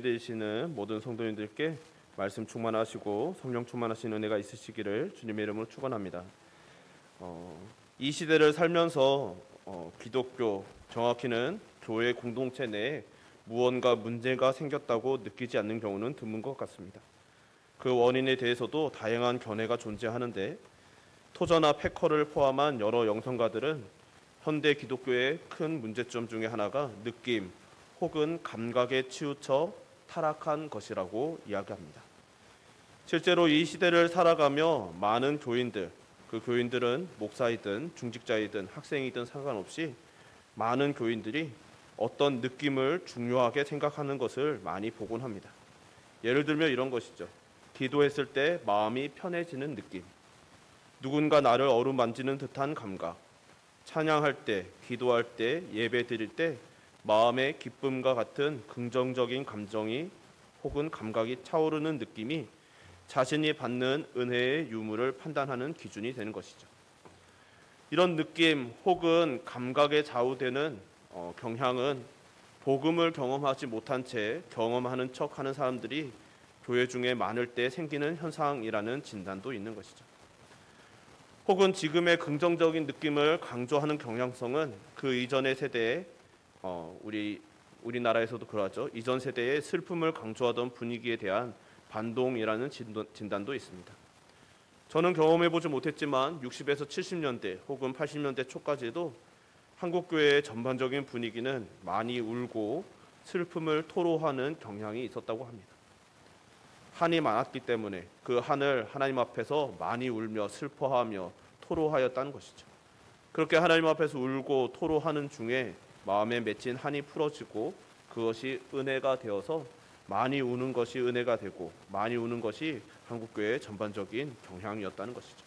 예배드리시는 모든 성도님들께 말씀 충만하시고 성령 충만하신 은혜가 있으시기를 주님의 이름으로 축원합니다. 이 시대를 살면서 기독교, 정확히는 교회 공동체 내에 무언가 문제가 생겼다고 느끼지 않는 경우는 드문 것 같습니다. 그 원인에 대해서도 다양한 견해가 존재하는데, 토저나 패커를 포함한 여러 영성가들은 현대 기독교의 큰 문제점 중에 하나가 느낌 혹은 감각에 치우쳐 타락한 것이라고 이야기합니다. 실제로 이 시대를 살아가며 많은 교인들, 그 교인들은 목사이든 중직자이든 학생이든 상관없이 많은 교인들이 어떤 느낌을 중요하게 생각하는 것을 많이 보곤 합니다. 예를 들면 이런 것이죠. 기도했을 때 마음이 편해지는 느낌, 누군가 나를 어루만지는 듯한 감각, 찬양할 때, 기도할 때, 예배 드릴 때 마음의 기쁨과 같은 긍정적인 감정이 혹은 감각이 차오르는 느낌이 자신이 받는 은혜의 유무를 판단하는 기준이 되는 것이죠. 이런 느낌 혹은 감각에 좌우되는 경향은 복음을 경험하지 못한 채 경험하는 척하는 사람들이 교회 중에 많을 때 생기는 현상이라는 진단도 있는 것이죠. 혹은 지금의 긍정적인 느낌을 강조하는 경향성은 그 이전의 세대에 우리나라에서도 그러하죠. 이전 세대의 슬픔을 강조하던 분위기에 대한 반동이라는 진단도 있습니다. 저는 경험해보지 못했지만 60에서 70년대 혹은 80년대 초까지도 한국교회의 전반적인 분위기는 많이 울고 슬픔을 토로하는 경향이 있었다고 합니다. 한이 많았기 때문에 그 한을 하나님 앞에서 많이 울며 슬퍼하며 토로하였다는 것이죠. 그렇게 하나님 앞에서 울고 토로하는 중에 마음에 맺힌 한이 풀어지고 그것이 은혜가 되어서 많이 우는 것이 은혜가 되고 많이 우는 것이 한국교회의 전반적인 경향이었다는 것이죠.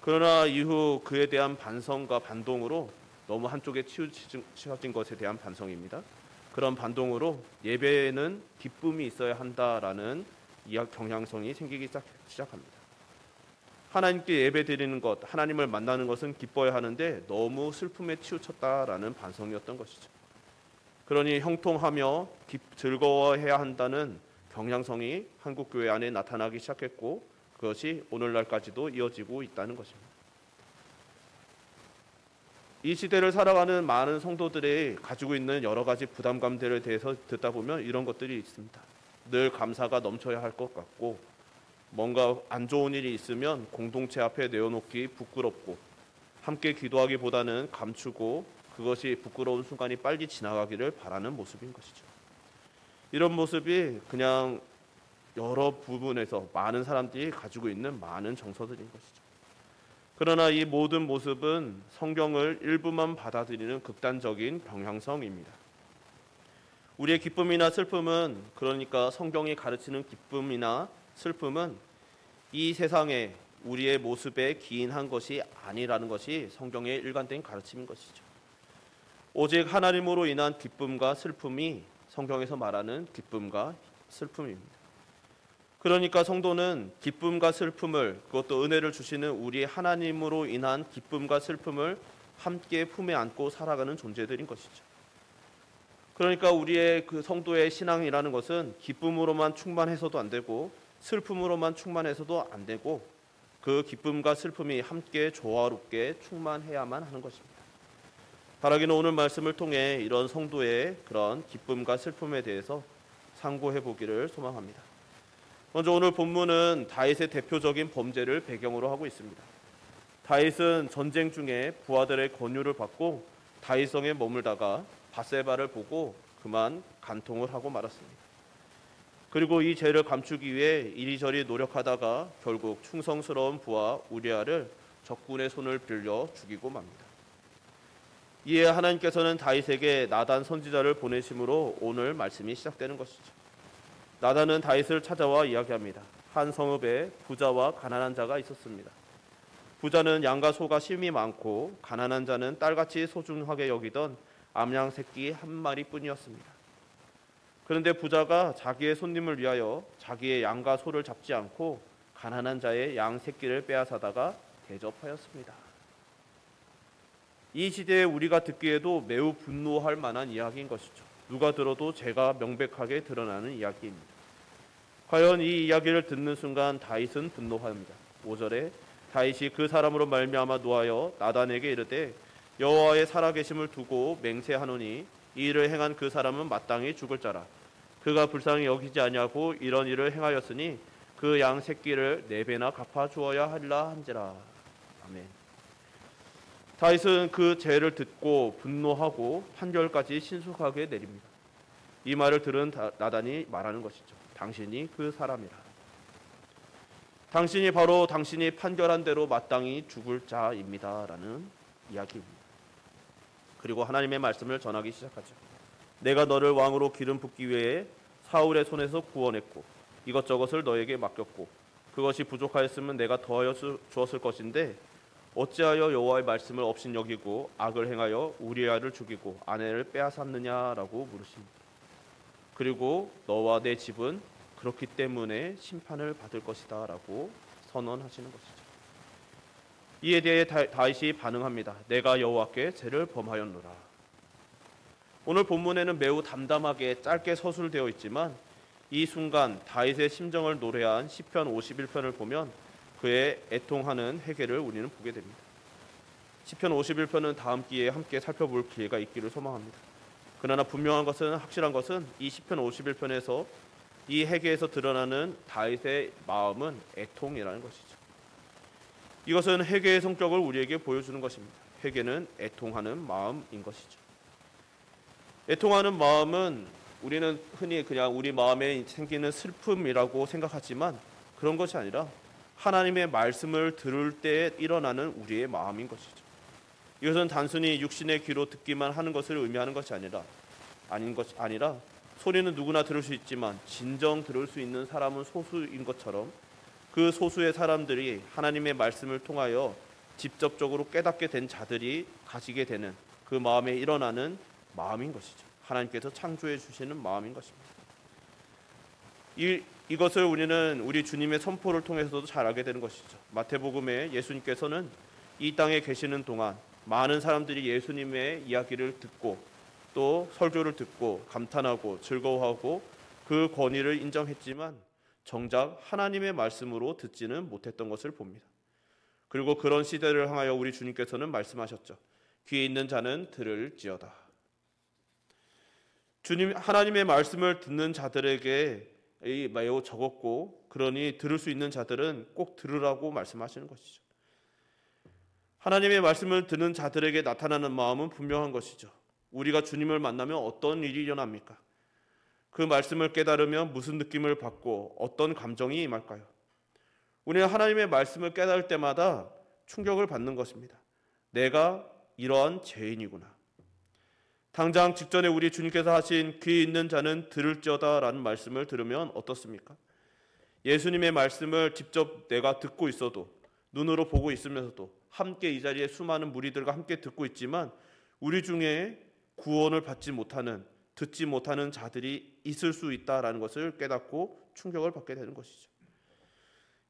그러나 이후 그에 대한 반성과 반동으로 너무 한쪽에 치우쳐진 것에 대한 반성입니다. 그런 반동으로 예배에는 기쁨이 있어야 한다라는 경향성이 생기기 시작합니다. 하나님께 예배 드리는 것, 하나님을 만나는 것은 기뻐야 하는데 너무 슬픔에 치우쳤다라는 반성이었던 것이죠. 그러니 형통하며 즐거워해야 한다는 경향성이 한국교회 안에 나타나기 시작했고 그것이 오늘날까지도 이어지고 있다는 것입니다. 이 시대를 살아가는 많은 성도들이 가지고 있는 여러 가지 부담감들에 대해서 듣다 보면 이런 것들이 있습니다. 늘 감사가 넘쳐야 할 것 같고, 뭔가 안 좋은 일이 있으면 공동체 앞에 내어놓기 부끄럽고, 함께 기도하기보다는 감추고 그것이 부끄러운 순간이 빨리 지나가기를 바라는 모습인 것이죠. 이런 모습이 그냥 여러 부분에서 많은 사람들이 가지고 있는 많은 정서들인 것이죠. 그러나 이 모든 모습은 성경을 일부만 받아들이는 극단적인 경향성입니다. 우리의 기쁨이나 슬픔은, 그러니까 성경이 가르치는 기쁨이나 슬픔은 이 세상에 우리의 모습에 기인한 것이 아니라는 것이 성경의 일관된 가르침인 것이죠. 오직 하나님으로 인한 기쁨과 슬픔이 성경에서 말하는 기쁨과 슬픔입니다. 그러니까 성도는 기쁨과 슬픔을, 그것도 은혜를 주시는 우리 하나님으로 인한 기쁨과 슬픔을 함께 품에 안고 살아가는 존재들인 것이죠. 그러니까 우리의 그 성도의 신앙이라는 것은 기쁨으로만 충만해서도 안 되고 슬픔으로만 충만해서도 안 되고 그 기쁨과 슬픔이 함께 조화롭게 충만해야만 하는 것입니다. 바라기는 오늘 말씀을 통해 이런 성도의 그런 기쁨과 슬픔에 대해서 상고해 보기를 소망합니다. 먼저 오늘 본문은 다윗의 대표적인 범죄를 배경으로 하고 있습니다. 다윗은 전쟁 중에 부하들의 권유를 받고 다윗성에 머물다가 밧세바를 보고 그만 간통을 하고 말았습니다. 그리고 이 죄를 감추기 위해 이리저리 노력하다가 결국 충성스러운 부하 우리아를 적군의 손을 빌려 죽이고 맙니다. 이에 하나님께서는 다윗에게 나단 선지자를 보내심으로 오늘 말씀이 시작되는 것이죠. 나단은 다윗을 찾아와 이야기합니다. 한 성읍에 부자와 가난한 자가 있었습니다. 부자는 양과 소가 심이 많고 가난한 자는 딸같이 소중하게 여기던 암양 새끼 한 마리뿐이었습니다. 그런데 부자가 자기의 손님을 위하여 자기의 양과 소를 잡지 않고 가난한 자의 양 새끼를 빼앗아다가 대접하였습니다. 이 시대에 우리가 듣기에도 매우 분노할 만한 이야기인 것이죠. 누가 들어도 죄가 명백하게 드러나는 이야기입니다. 과연 이 이야기를 듣는 순간 다윗은 분노합니다. 5절에 다윗이 그 사람으로 말미암아 노하여 나단에게 이르되 여호와의 살아계심을 두고 맹세하노니 이 일을 행한 그 사람은 마땅히 죽을 자라. 그가 불쌍히 여기지 아니하고 이런 일을 행하였으니 그 양 새끼를 4배나 갚아 주어야 하리라 한지라. 아멘. 다윗은 그 죄를 듣고 분노하고 판결까지 신속하게 내립니다. 이 말을 들은 나단이 말하는 것이죠. 당신이 그 사람이라. 당신이 바로 당신이 판결한 대로 마땅히 죽을 자입니다. 라는 이야기입니다. 그리고 하나님의 말씀을 전하기 시작하죠. 내가 너를 왕으로 기름 붓기 위해 사울의 손에서 구원했고 이것저것을 너에게 맡겼고 그것이 부족하였으면 내가 더하여 주었을 것인데 어찌하여 여호와의 말씀을 업신여기고 악을 행하여 우리아를 죽이고 아내를 빼앗았느냐라고 물으십니다. 그리고 너와 내 집은 그렇기 때문에 심판을 받을 것이다 라고 선언하시는 것이죠. 이에 대해 다윗이 반응합니다. 내가 여호와께 죄를 범하였노라. 오늘 본문에는 매우 담담하게 짧게 서술되어 있지만 이 순간 다윗의 심정을 노래한 시편 51편을 보면 그의 애통하는 회개를 우리는 보게 됩니다. 시편 51편은 다음 기회에 함께 살펴볼 기회가 있기를 소망합니다. 그러나 분명한 것은 확실한 것은 이 시편 51편에서 이 회개에서 드러나는 다윗의 마음은 애통이라는 것이죠. 이것은 회개의 성격을 우리에게 보여주는 것입니다. 회개는 애통하는 마음인 것이죠. 애통하는 마음은 우리는 흔히 그냥 우리 마음에 생기는 슬픔이라고 생각하지만 그런 것이 아니라 하나님의 말씀을 들을 때 일어나는 우리의 마음인 것이죠. 이것은 단순히 육신의 귀로 듣기만 하는 것을 의미하는 것이 아니라 소리는 누구나 들을 수 있지만 진정 들을 수 있는 사람은 소수인 것처럼 그 소수의 사람들이 하나님의 말씀을 통하여 직접적으로 깨닫게 된 자들이 가지게 되는 그 마음에 일어나는 마음인 것이죠. 하나님께서 창조해 주시는 마음인 것입니다. 이것을 우리는 우리 주님의 선포를 통해서도 잘 알게 되는 것이죠. 마태복음에 예수님께서는 이 땅에 계시는 동안 많은 사람들이 예수님의 이야기를 듣고 또 설교를 듣고 감탄하고 즐거워하고 그 권위를 인정했지만 정작 하나님의 말씀으로 듣지는 못했던 것을 봅니다. 그리고 그런 시대를 향하여 우리 주님께서는 말씀하셨죠. 귀에 있는 자는 들을지어다. 주님 하나님의 말씀을 듣는 자들에게 매우 적었고 그러니 들을 수 있는 자들은 꼭 들으라고 말씀하시는 것이죠. 하나님의 말씀을 듣는 자들에게 나타나는 마음은 분명한 것이죠. 우리가 주님을 만나면 어떤 일이 일어납니까? 그 말씀을 깨달으면 무슨 느낌을 받고 어떤 감정이 임할까요? 우리는 하나님의 말씀을 깨달을 때마다 충격을 받는 것입니다. 내가 이러한 죄인이구나. 당장 직전에 우리 주님께서 하신 귀 있는 자는 들을지어다 라는 말씀을 들으면 어떻습니까? 예수님의 말씀을 직접 내가 듣고 있어도 눈으로 보고 있으면서도 함께 이 자리에 수많은 무리들과 함께 듣고 있지만 우리 중에 구원을 받지 못하는 듣지 못하는 자들이 있을 수 있다라는 것을 깨닫고 충격을 받게 되는 것이죠.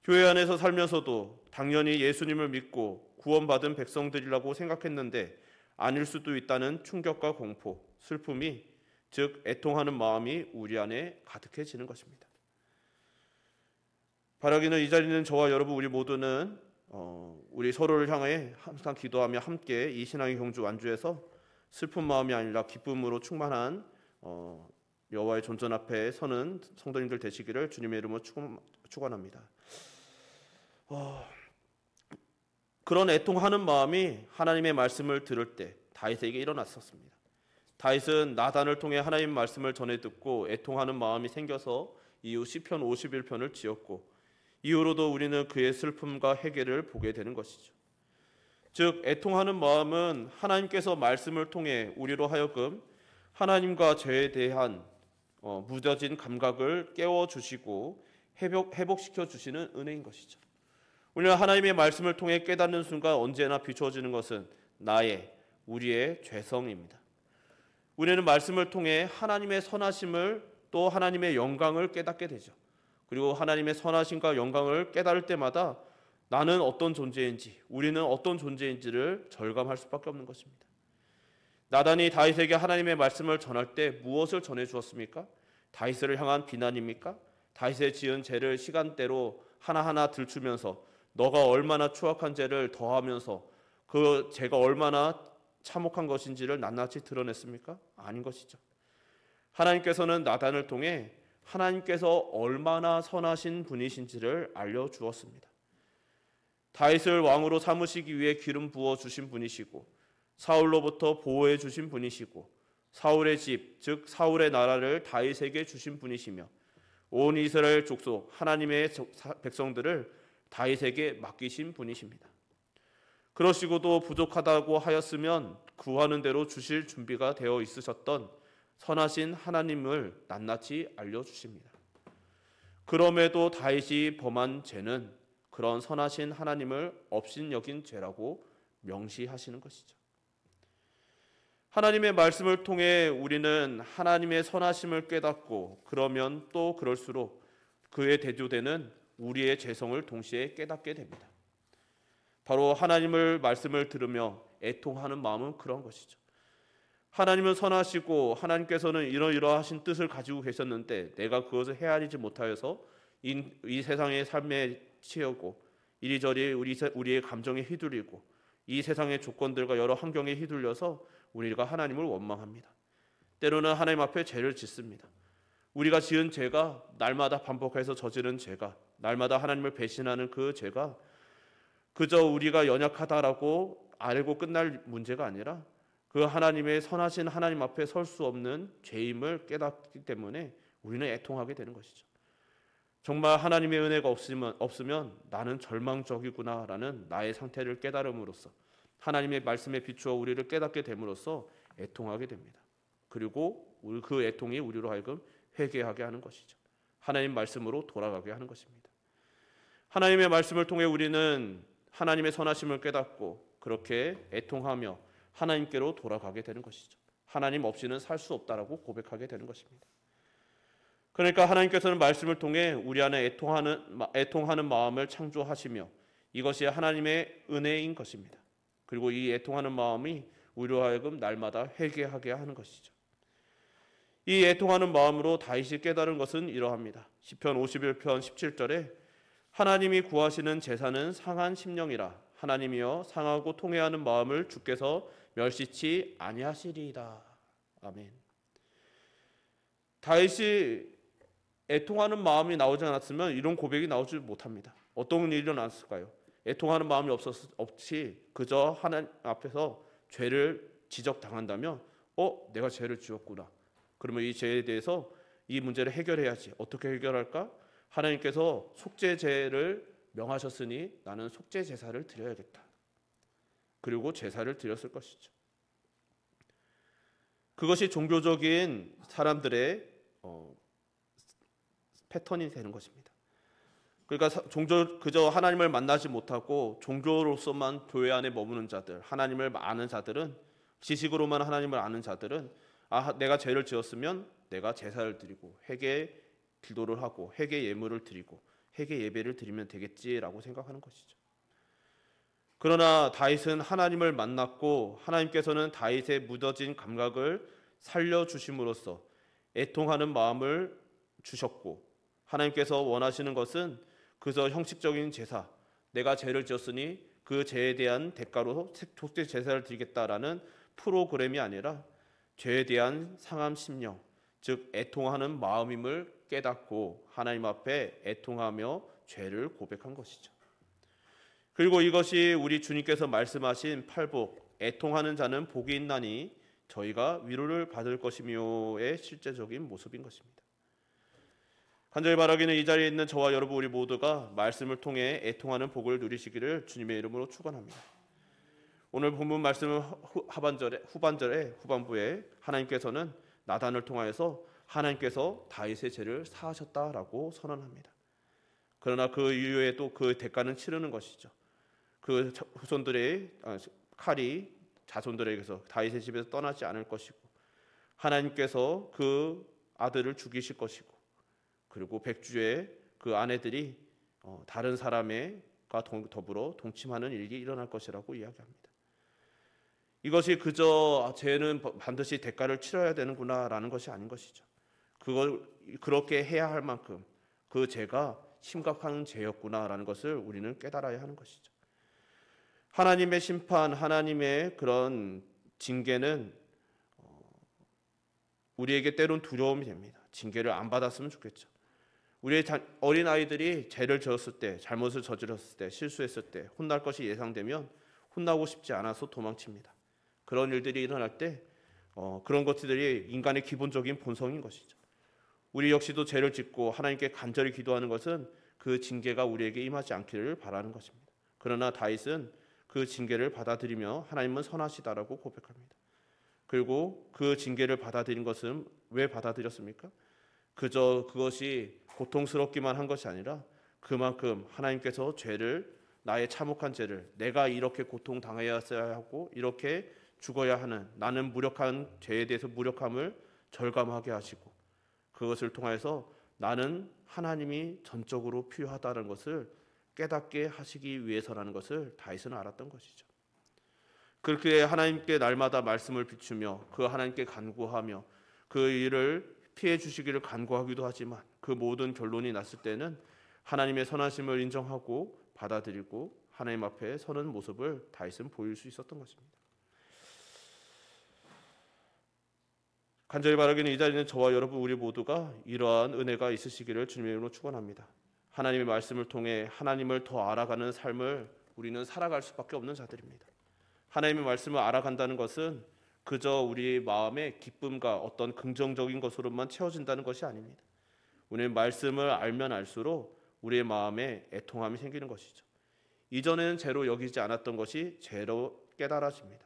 교회 안에서 살면서도 당연히 예수님을 믿고 구원받은 백성들이라고 생각했는데 아닐 수도 있다는 충격과 공포, 슬픔이 즉 애통하는 마음이 우리 안에 가득해지는 것입니다. 바라기는 이 자리는 저와 여러분 우리 모두는 우리 서로를 향해 항상 기도하며 함께 이 신앙의 경주 완주에서 슬픈 마음이 아니라 기쁨으로 충만한 여호와의 존전 앞에 서는 성도님들 되시기를 주님의 이름으로 축원합니다. 그런 애통하는 마음이 하나님의 말씀을 들을 때 다윗에게 일어났었습니다. 다윗은 나단을 통해 하나님의 말씀을 전해 듣고 애통하는 마음이 생겨서 이후 시편 51편을 지었고 이후로도 우리는 그의 슬픔과 회개를 보게 되는 것이죠. 즉 애통하는 마음은 하나님께서 말씀을 통해 우리로 하여금 하나님과 죄에 대한 무뎌진 감각을 깨워주시고 회복시켜 주시는 은혜인 것이죠. 우리는 하나님의 말씀을 통해 깨닫는 순간 언제나 비추어지는 것은 우리의 죄성입니다. 우리는 말씀을 통해 하나님의 선하심을 또 하나님의 영광을 깨닫게 되죠. 그리고 하나님의 선하심과 영광을 깨달을 때마다 나는 어떤 존재인지, 우리는 어떤 존재인지를 절감할 수밖에 없는 것입니다. 나단이 다윗에게 하나님의 말씀을 전할 때 무엇을 전해 주었습니까? 다윗을 향한 비난입니까? 다윗의 지은 죄를 시간대로 하나하나 들추면서 너가 얼마나 추악한 죄를 더하면서 그 죄가 얼마나 참혹한 것인지를 낱낱이 드러냈습니까? 아닌 것이죠. 하나님께서는 나단을 통해 하나님께서 얼마나 선하신 분이신지를 알려주었습니다. 다윗을 왕으로 삼으시기 위해 기름 부어 주신 분이시고 사울로부터 보호해 주신 분이시고 사울의 집, 즉 사울의 나라를 다윗에게 주신 분이시며 온 이스라엘 족속 하나님의 백성들을 다윗에게 맡기신 분이십니다. 그러시고도 부족하다고 하였으면 구하는 대로 주실 준비가 되어 있으셨던 선하신 하나님을 낱낱이 알려주십니다. 그럼에도 다윗이 범한 죄는 그런 선하신 하나님을 업신여긴 죄라고 명시하시는 것이죠. 하나님의 말씀을 통해 우리는 하나님의 선하심을 깨닫고 그러면 또 그럴수록 그에 대조되는 우리의 죄성을 동시에 깨닫게 됩니다. 바로 하나님의 말씀을 들으며 애통하는 마음은 그런 것이죠. 하나님은 선하시고 하나님께서는 이러이러하신 뜻을 가지고 계셨는데 내가 그것을 헤아리지 못하여서 이 세상의 삶에 치여고 이리저리 우리의 감정에 휘둘리고 이 세상의 조건들과 여러 환경에 휘둘려서 우리가 하나님을 원망합니다. 때로는 하나님 앞에 죄를 짓습니다. 우리가 지은 죄가 날마다 반복해서 저지른 죄가 날마다 하나님을 배신하는 그 죄가 그저 우리가 연약하다라고 알고 끝날 문제가 아니라 그 하나님의 선하신 하나님 앞에 설 수 없는 죄임을 깨닫기 때문에 우리는 애통하게 되는 것이죠. 정말 하나님의 은혜가 없으면 나는 절망적이구나라는 나의 상태를 깨달음으로써 하나님의 말씀에 비추어 우리를 깨닫게 됨으로써 애통하게 됩니다. 그리고 그 애통이 우리로 하여금 회개하게 하는 것이죠. 하나님 말씀으로 돌아가게 하는 것입니다. 하나님의 말씀을 통해 우리는 하나님의 선하심을 깨닫고 그렇게 애통하며 하나님께로 돌아가게 되는 것이죠. 하나님 없이는 살 수 없다라고 고백하게 되는 것입니다. 그러니까 하나님께서는 말씀을 통해 우리 안에 애통하는 마음을 창조하시며 이것이 하나님의 은혜인 것입니다. 그리고 이 애통하는 마음이 우리로 하여금 날마다 회개하게 하는 것이죠. 이 애통하는 마음으로 다윗이 깨달은 것은 이러합니다. 시편 51편 17절에 하나님이 구하시는 제사는 상한 심령이라 하나님이여 상하고 통회하는 마음을 주께서 멸시치 아니하시리이다. 아멘. 다윗이 애통하는 마음이 나오지 않았으면 이런 고백이 나오지 못합니다. 어떤 일이 일어났을까요? 애통하는 마음이 없이 그저 하나님 앞에서 죄를 지적당한다면 내가 죄를 지었구나. 그러면 이 죄에 대해서 이 문제를 해결해야지. 어떻게 해결할까? 하나님께서 속죄제를 명하셨으니 나는 속죄 제사를 드려야겠다. 그리고 제사를 드렸을 것이죠. 그것이 종교적인 사람들의 패턴이 되는 것입니다. 그러니까 그저 하나님을 만나지 못하고 종교로서만 교회 안에 머무는 자들, 하나님을 아는 자들은 지식으로만 하나님을 아는 자들은 내가 죄를 지었으면 내가 제사를 드리고 회개 기도를 하고 회개 예물을 드리고 회개 예배를 드리면 되겠지라고 생각하는 것이죠. 그러나 다윗은 하나님을 만났고 하나님께서는 다윗의 무뎌진 감각을 살려주심으로써 애통하는 마음을 주셨고 하나님께서 원하시는 것은 그저 형식적인 제사, 내가 죄를 지었으니 그 죄에 대한 대가로 속죄 제사를 드리겠다라는 프로그램이 아니라 죄에 대한 상함 심령, 즉 애통하는 마음임을 깨닫고 하나님 앞에 애통하며 죄를 고백한 것이죠. 그리고 이것이 우리 주님께서 말씀하신 팔복, 애통하는 자는 복이 있나니 저희가 위로를 받을 것이며의 실제적인 모습인 것입니다. 간절히 바라기는 이 자리에 있는 저와 여러분 우리 모두가 말씀을 통해 애통하는 복을 누리시기를 주님의 이름으로 축원합니다. 오늘 본문 말씀은 후반부에 하나님께서는 나단을 통하여서 하나님께서 다윗의 죄를 사하셨다라고 선언합니다. 그러나 그 이후에 또 그 대가는 치르는 것이죠. 그 후손들의 칼이 자손들에게서 다윗의 집에서 떠나지 않을 것이고 하나님께서 그 아들을 죽이실 것이고 그리고 백주의 그 아내들이 다른 사람과 더불어 동침하는 일이 일어날 것이라고 이야기합니다. 이것이 그저 죄는 반드시 대가를 치러야 되는구나라는 것이 아닌 것이죠. 그걸 그렇게 해야 할 만큼 그 죄가 심각한 죄였구나라는 것을 우리는 깨달아야 하는 것이죠. 하나님의 심판, 하나님의 그런 징계는 우리에게 때론 두려움이 됩니다. 징계를 안 받았으면 좋겠죠. 우리의 어린 아이들이 죄를 저었을 때, 잘못을 저질렀을 때, 실수했을 때 혼날 것이 예상되면 혼나고 싶지 않아서 도망칩니다. 그런 일들이 일어날 때 그런 것들이 인간의 기본적인 본성인 것이죠. 우리 역시도 죄를 짓고 하나님께 간절히 기도하는 것은 그 징계가 우리에게 임하지 않기를 바라는 것입니다. 그러나 다윗은 그 징계를 받아들이며 하나님은 선하시다라고 고백합니다. 그리고 그 징계를 받아들인 것은 왜 받아들였습니까? 그저 그것이 고통스럽기만 한 것이 아니라 그만큼 하나님께서 죄를, 나의 참혹한 죄를, 내가 이렇게 고통당해야 하고 이렇게 죽어야 하는 나는 무력한 죄에 대해서 무력함을 절감하게 하시고 그것을 통해서 나는 하나님이 전적으로 필요하다는 것을 깨닫게 하시기 위해서라는 것을 다윗은 알았던 것이죠. 그렇게 하나님께 날마다 말씀을 비추며 그 하나님께 간구하며 그 일을 피해 주시기를 간구하기도 하지만 그 모든 결론이 났을 때는 하나님의 선하심을 인정하고 받아들이고 하나님 앞에 서는 모습을 다윗은 보일 수 있었던 것입니다. 간절히 바라기는 이 자리는 저와 여러분 우리 모두가 이러한 은혜가 있으시기를 주님의 이름으로 축원합니다. 하나님의 말씀을 통해 하나님을 더 알아가는 삶을 우리는 살아갈 수밖에 없는 자들입니다. 하나님의 말씀을 알아간다는 것은 그저 우리 마음의 기쁨과 어떤 긍정적인 것으로만 채워진다는 것이 아닙니다. 우리는 말씀을 알면 알수록 우리의 마음에 애통함이 생기는 것이죠. 이전에는 죄로 여기지 않았던 것이 죄로 깨달아집니다.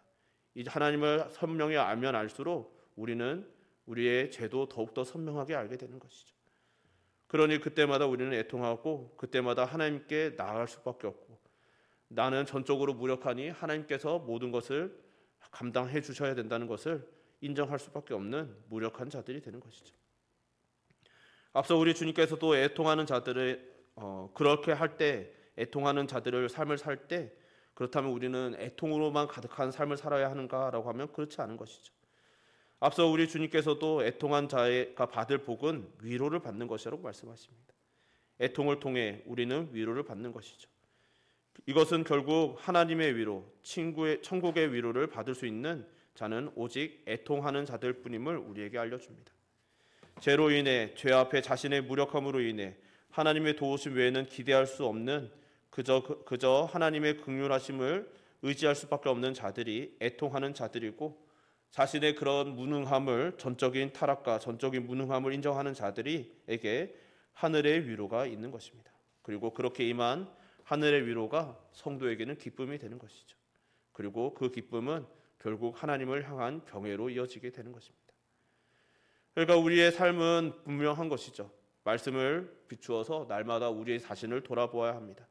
이제 하나님을 선명히 알면 알수록 우리는 우리의 죄도 더욱더 선명하게 알게 되는 것이죠. 그러니 그때마다 우리는 애통하고 그때마다 하나님께 나아갈 수밖에 없고 나는 전적으로 무력하니 하나님께서 모든 것을 감당해 주셔야 된다는 것을 인정할 수밖에 없는 무력한 자들이 되는 것이죠. 앞서 우리 주님께서도 애통하는 자들을 그렇게 할 때 애통하는 자들을 삶을 살 때 그렇다면 우리는 애통으로만 가득한 삶을 살아야 하는가라고 하면 그렇지 않은 것이죠. 앞서 우리 주님께서도 애통한 자가 받을 복은 위로를 받는 것이라고 말씀하십니다. 애통을 통해 우리는 위로를 받는 것이죠. 이것은 결국 하나님의 위로, 천국의 위로를 받을 수 있는 자는 오직 애통하는 자들 뿐임을 우리에게 알려줍니다. 죄로 인해, 죄 앞에 자신의 무력함으로 인해 하나님의 도우심 외에는 기대할 수 없는 그저 하나님의 긍휼하심을 의지할 수밖에 없는 자들이 애통하는 자들이고 자신의 그런 무능함을 전적인 타락과 전적인 무능함을 인정하는 자들이에게 하늘의 위로가 있는 것입니다. 그리고 그렇게 임한 하늘의 위로가 성도에게는 기쁨이 되는 것이죠. 그리고 그 기쁨은 결국 하나님을 향한 경외로 이어지게 되는 것입니다. 그러니까 우리의 삶은 분명한 것이죠. 말씀을 비추어서 날마다 우리의 자신을 돌아보아야 합니다.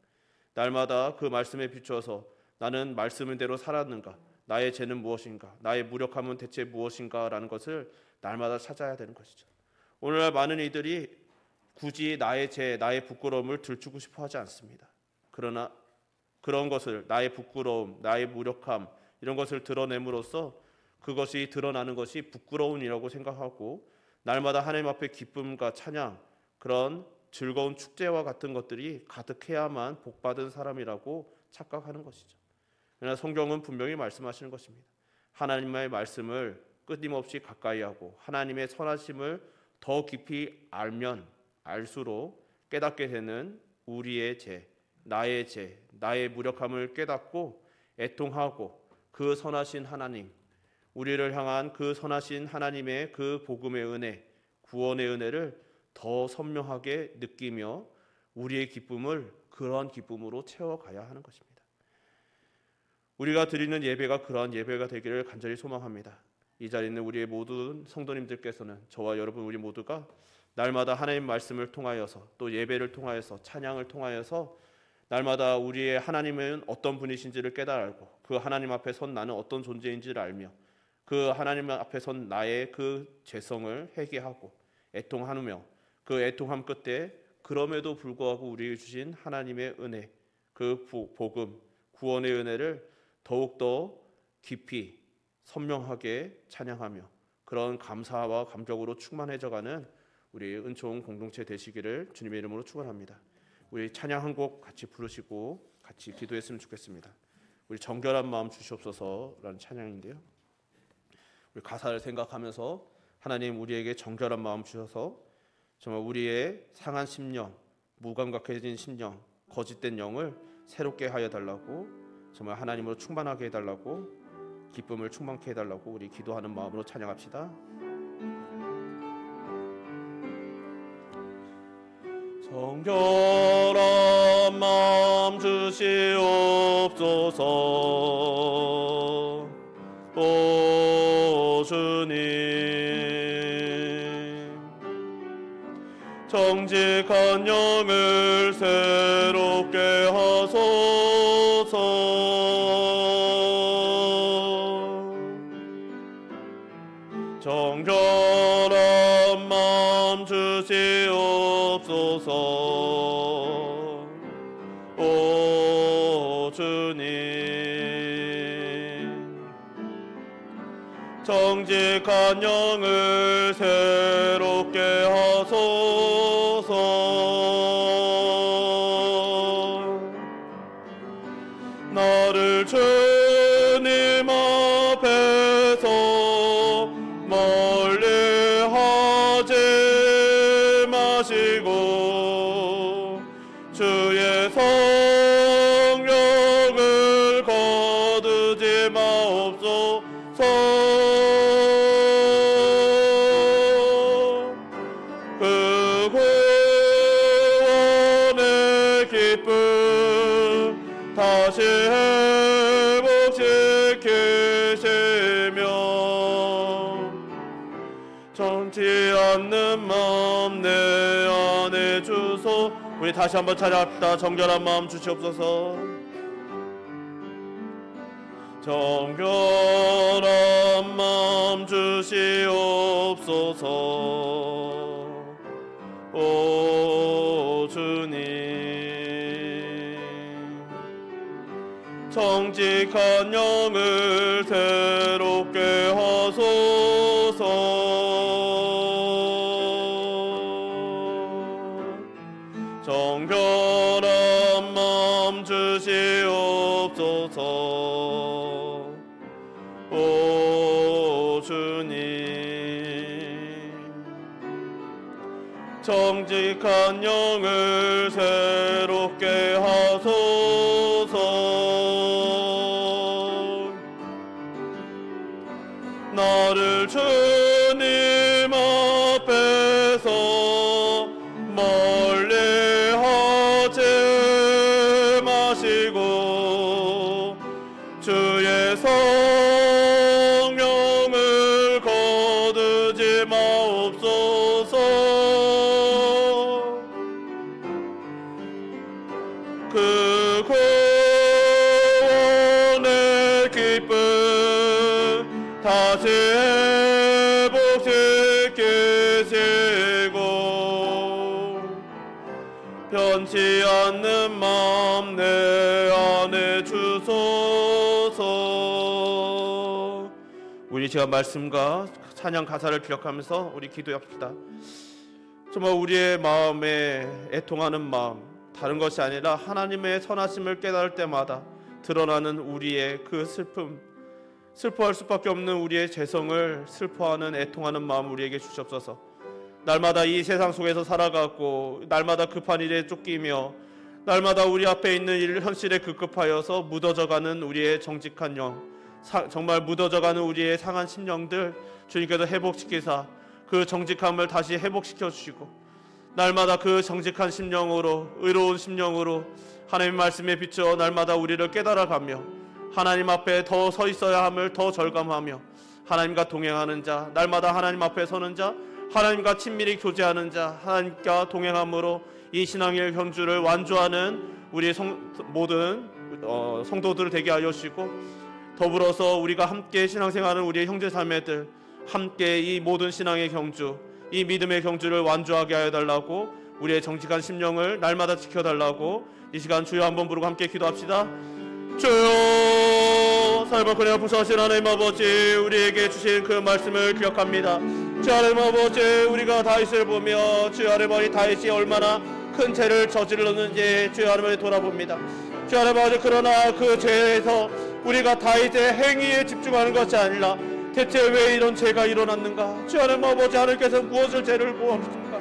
날마다 그 말씀에 비추어서 나는 말씀대로 살았는가? 나의 죄는 무엇인가? 나의 무력함은 대체 무엇인가? 라는 것을 날마다 찾아야 되는 것이죠. 오늘날 많은 이들이 굳이 나의 죄, 나의 부끄러움을 들추고 싶어 하지 않습니다. 그러나 그런 것을 나의 부끄러움, 나의 무력함 이런 것을 드러냄으로써 그것이 드러나는 것이 부끄러운 일이라고 생각하고 날마다 하나님 앞에 기쁨과 찬양 그런 즐거운 축제와 같은 것들이 가득해야만 복받은 사람이라고 착각하는 것이죠. 그러나 성경은 분명히 말씀하시는 것입니다. 하나님의 말씀을 끊임없이 가까이 하고 하나님의 선하심을 더 깊이 알면 알수록 깨닫게 되는 우리의 죄, 나의 무력함을 깨닫고 애통하고 그 선하신 하나님, 우리를 향한 그 선하신 하나님의 그 복음의 은혜, 구원의 은혜를 더 선명하게 느끼며 우리의 기쁨을 그러한 기쁨으로 채워가야 하는 것입니다. 우리가 드리는 예배가 그러한 예배가 되기를 간절히 소망합니다. 이 자리에 있는 우리의 모든 성도님들께서는 저와 여러분 우리 모두가 날마다 하나님 말씀을 통하여서 또 예배를 통하여서 찬양을 통하여서 날마다 우리의 하나님은 어떤 분이신지를 깨달고 그 하나님 앞에 선 나는 어떤 존재인지를 알며 그 하나님 앞에 선 나의 그 죄성을 회개하고 애통하며 그 애통함 끝에 그럼에도 불구하고 우리에게 주신 하나님의 은혜 그 복음 구원의 은혜를 더욱더 깊이 선명하게 찬양하며 그런 감사와 감격으로 충만해져가는 우리 은총 공동체 되시기를 주님의 이름으로 축원합니다. 우리 찬양 한 곡 같이 부르시고 같이 기도했으면 좋겠습니다. 우리 정결한 마음 주시옵소서라는 찬양인데요. 우리 가사를 생각하면서 하나님 우리에게 정결한 마음 주셔서 정말 우리의 상한 심령, 무감각해진 심령, 거짓된 영을 새롭게 하여 달라고, 정말 하나님으로 충만하게 해달라고, 기쁨을 충만케 해달라고 우리 기도하는 마음으로 찬양합시다. 정결한 마음 주시옵소서. 오 주님, 정직한 영을 새롭게 하소서. 정결한 마음 주시옵소서. 오 주님, 정직한 영을 새롭게 하소서. 나를 주님 앞에서 멀리 하지 마시고 주의 성령을 거두지 마옵소서. 그 구원의 기쁨 다시 회복시키시며 정치 않는 마음 내 안에 주소. 우리 다시 한번 찬양합시다. 정결한 마음 주시옵소서. 정결한 마음 주시옵소서. 오 주님, 정직한 영을 새롭게 하소서. 정결한 마음 주시옵소서. 오 주님, 정직한 영을 새롭게 하소서. 나를 주님 앞에서 멀리 하지 마시고 주의 성령을 거두지 마옵소서. 그 구원의 기쁨 다시 회복시키시고 변치 않는 마음 내 안에 주소서. 우리 제가 말씀과 찬양 가사를 기억하면서 우리 기도합시다. 정말 우리의 마음에 애통하는 마음, 다른 것이 아니라 하나님의 선하심을 깨달을 때마다 드러나는 우리의 그 슬픔, 슬퍼할 수밖에 없는 우리의 죄성을 슬퍼하는 애통하는 마음 우리에게 주시옵소서. 날마다 이 세상 속에서 살아가고 날마다 급한 일에 쫓기며 날마다 우리 앞에 있는 일 현실에 급급하여서 묻어져가는 우리의 정직한 영, 정말 묻어져가는 우리의 상한 심령들 주님께서 회복시키사 그 정직함을 다시 회복시켜 주시고 날마다 그 정직한 심령으로, 의로운 심령으로 하나님 말씀에 비추어 날마다 우리를 깨달아가며 하나님 앞에 더 서 있어야 함을 더 절감하며 하나님과 동행하는 자, 날마다 하나님 앞에 서는 자, 하나님과 친밀히 교제하는 자, 하나님과 동행함으로 이 신앙의 경주를 완주하는 우리 모든 성도들 되게 하여 주시고, 더불어서 우리가 함께 신앙생활하는 우리의 형제 자매들 함께 이 모든 신앙의 경주, 이 믿음의 경주를 완주하게 하여 달라고, 우리의 정직한 심령을 날마다 지켜달라고 이 시간 주여 한번 부르고 함께 기도합시다. 주여 살벌하여 부서하신 하나님 아버지, 우리에게 주신 그 말씀을 기억합니다. 주 하나님 아버지, 우리가 다윗을 보며 주 하나님 아버지 다윗이 얼마나 큰 죄를 저질렀는지 주 하나님 아버지 돌아봅니다. 주 하나님 아버지, 그러나 그 죄에서 우리가 다윗의 행위에 집중하는 것이 아니라 대체 왜 이런 죄가 일어났는가? 주 하나님 아버지, 하나님께서 무엇을 죄를 보았습니까?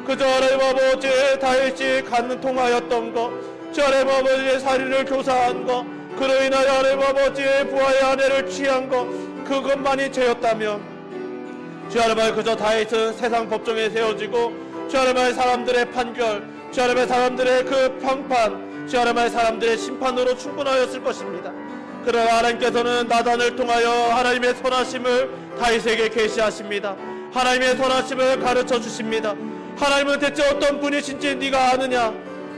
그저 하나님 아버지 다윗이 간통하였던 것, 주 하나님 아버지의 살인을 교사한 것, 그로 인하여 하나님 아버지의 부하의 아내를 취한 것, 그것만이 죄였다면 주 하나님 아버지, 그저 다윗은 세상 법정에 세워지고 주 하나님 아버지 사람들의 판결, 주 하나님 아버지 사람들의 그 평판, 주 하나님 아버지 사람들의 심판으로 충분하였을 것입니다. 그러나 하나님께서는 나단을 통하여 하나님의 선하심을 다윗에게 계시하십니다. 하나님의 선하심을 가르쳐 주십니다. 하나님은 대체 어떤 분이신지 네가 아느냐?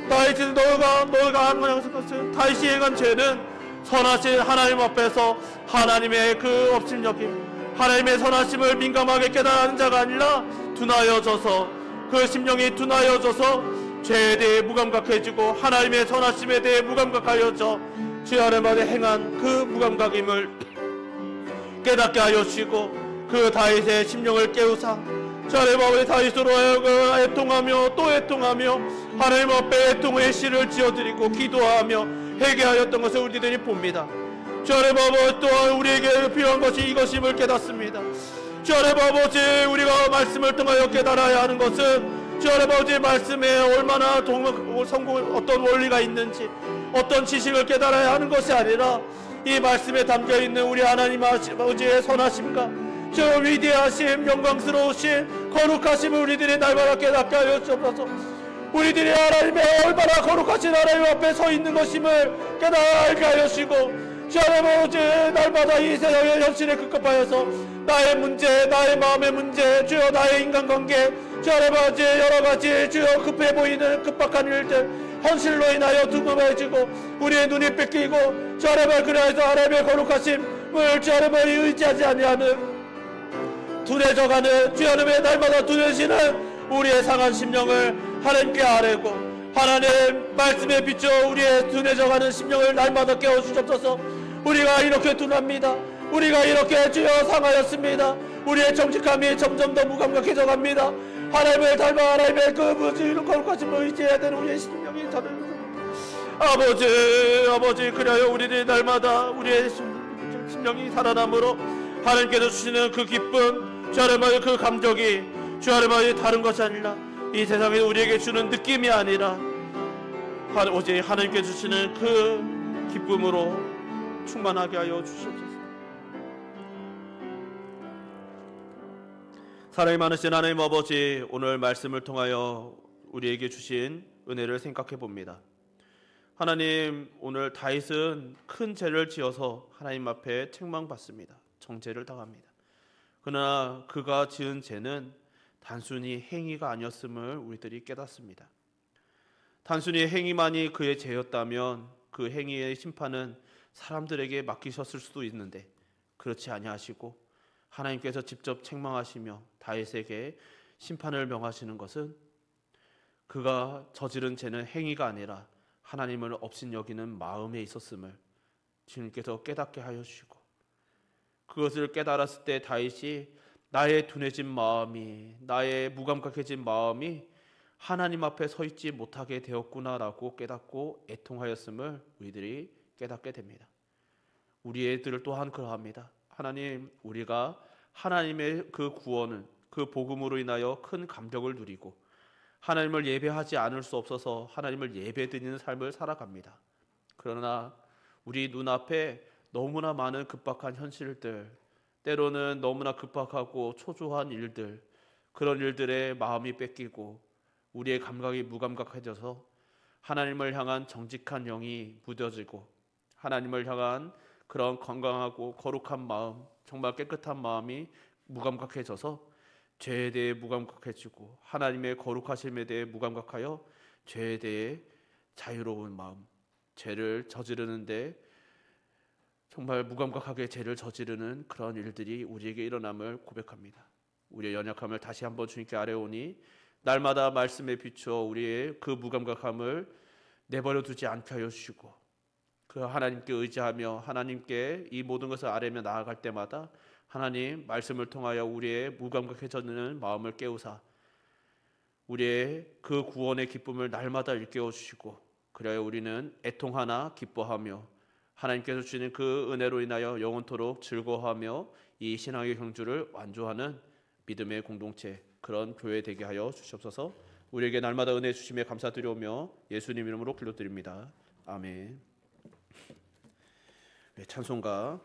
다윗은 너가 한 것은 다윗이 행한 죄는 선하신 하나님 앞에서 하나님의 그 업신여김, 하나님의 선하심을 민감하게 깨달은 자가 아니라 둔하여져서, 그 심령이 둔하여져서 죄에 대해 무감각해지고 하나님의 선하심에 대해 무감각하여져 주 하나님의 행한 그 무감각임을 깨닫게 하여 주시고, 그 다윗의 심령을 깨우사 주 하나님 아버지 다윗으로 하여금 애통하며 또 애통하며 하나님 앞에 애통의 시를 지어드리고 기도하며 회개하였던 것을 우리들이 봅니다. 주 하나님 아버지, 또한 우리에게 필요한 것이 이것임을 깨닫습니다. 주 하나님 아버지, 우리가 말씀을 통하여 깨달아야 하는 것은 주 하나님 아버지 말씀에 얼마나 어떤 원리가 있는지, 어떤 지식을 깨달아야 하는 것이 아니라 이 말씀에 담겨있는 우리 하나님 아버지의 선하심과 저 위대하심, 영광스러우신 거룩하심을 우리들이 날마다 깨닫게 하여 주옵소서. 우리들이 하나님의 얼마나 거룩하신 하나님 앞에 서 있는 것임을 깨닫게 하여 주시고, 주 하나님 아버지 날마다 이 세상의 현실에 급급하여서 나의 문제, 나의 마음의 문제, 주여 나의 인간관계, 주 하나님 아버지 여러가지 주여 급해 보이는 급박한 일들, 현실로 인하여 두근거려지고 우리의 눈이 뺏기고 주 하나님 그래서 하나님의 거룩하심을 주 하나님 의지하지 아니하는 둔해져가는 주 하나님의 날마다 둔해지는 우리의 상한 심령을 하나님께 아뢰고, 하나님 말씀에 비춰 우리의 둔해져가는 심령을 날마다 깨워주옵소서. 우리가 이렇게 둔합니다. 우리가 이렇게 주여 상하였습니다. 우리의 정직함이 점점 더 무감각해져 갑니다. 하나님을 닮아 하나님의 그 무지로 거룩하심을 의지해야 되는 우리의 심령이 저는 아버지 그리하여 우리들이 날마다 우리의 심령이 살아남으로 하나님께서 주시는 그 기쁨, 주 하나님의 그 감격이 주 하나님의 다른 것이 아니라 이 세상에 우리에게 주는 느낌이 아니라 오직 하나님께 주시는 그 기쁨으로 충만하게 하여 주시옵소서. 사랑이 많으신 하나님 아버지, 오늘 말씀을 통하여 우리에게 주신 은혜를 생각해 봅니다. 하나님, 오늘 다윗은 큰 죄를 지어서 하나님 앞에 책망받습니다. 정죄를 당합니다. 그러나 그가 지은 죄는 단순히 행위가 아니었음을 우리들이 깨닫습니다. 단순히 행위만이 그의 죄였다면 그 행위의 심판은 사람들에게 맡기셨을 수도 있는데 그렇지 아니하시고 하나님께서 직접 책망하시며 다윗에게 심판을 명하시는 것은 그가 저지른 죄는 행위가 아니라 하나님을 업신여기는 마음에 있었음을 주님께서 깨닫게 하여 주시고, 그것을 깨달았을 때 다윗이 나의 둔해진 마음이, 나의 무감각해진 마음이 하나님 앞에 서 있지 못하게 되었구나라고 깨닫고 애통하였음을 우리들이 깨닫게 됩니다. 우리 애들 또한 그러합니다. 하나님, 우리가 하나님의 그 구원은 그 복음으로 인하여 큰 감격을 누리고 하나님을 예배하지 않을 수 없어서 하나님을 예배드리는 삶을 살아갑니다. 그러나 우리 눈앞에 너무나 많은 급박한 현실들, 때로는 너무나 급박하고 초조한 일들, 그런 일들에 마음이 뺏기고 우리의 감각이 무감각해져서 하나님을 향한 정직한 영이 무뎌지고 하나님을 향한 그런 건강하고 거룩한 마음, 정말 깨끗한 마음이 무감각해져서 죄에 대해 무감각해지고 하나님의 거룩하심에 대해 무감각하여 죄에 대해 자유로운 마음, 죄를 저지르는데 정말 무감각하게 죄를 저지르는 그런 일들이 우리에게 일어남을 고백합니다. 우리의 연약함을 다시 한번 주님께 아뢰오니 날마다 말씀에 비추어 우리의 그 무감각함을 내버려 두지 않게 하여 주시고 그 하나님께 의지하며 하나님께 이 모든 것을 아뢰며 나아갈 때마다 하나님 말씀을 통하여 우리의 무감각해지는 마음을 깨우사 우리의 그 구원의 기쁨을 날마다 일깨워 주시고, 그래야 우리는 애통하나 기뻐하며 하나님께서 주시는 그 은혜로 인하여 영원토록 즐거워하며 이 신앙의 경주를 완주하는 믿음의 공동체, 그런 교회 되게 하여 주시옵소서. 우리에게 날마다 은혜 주심에 감사드리오며 예수님 이름으로 기도드립니다. 아멘. 네, 찬송가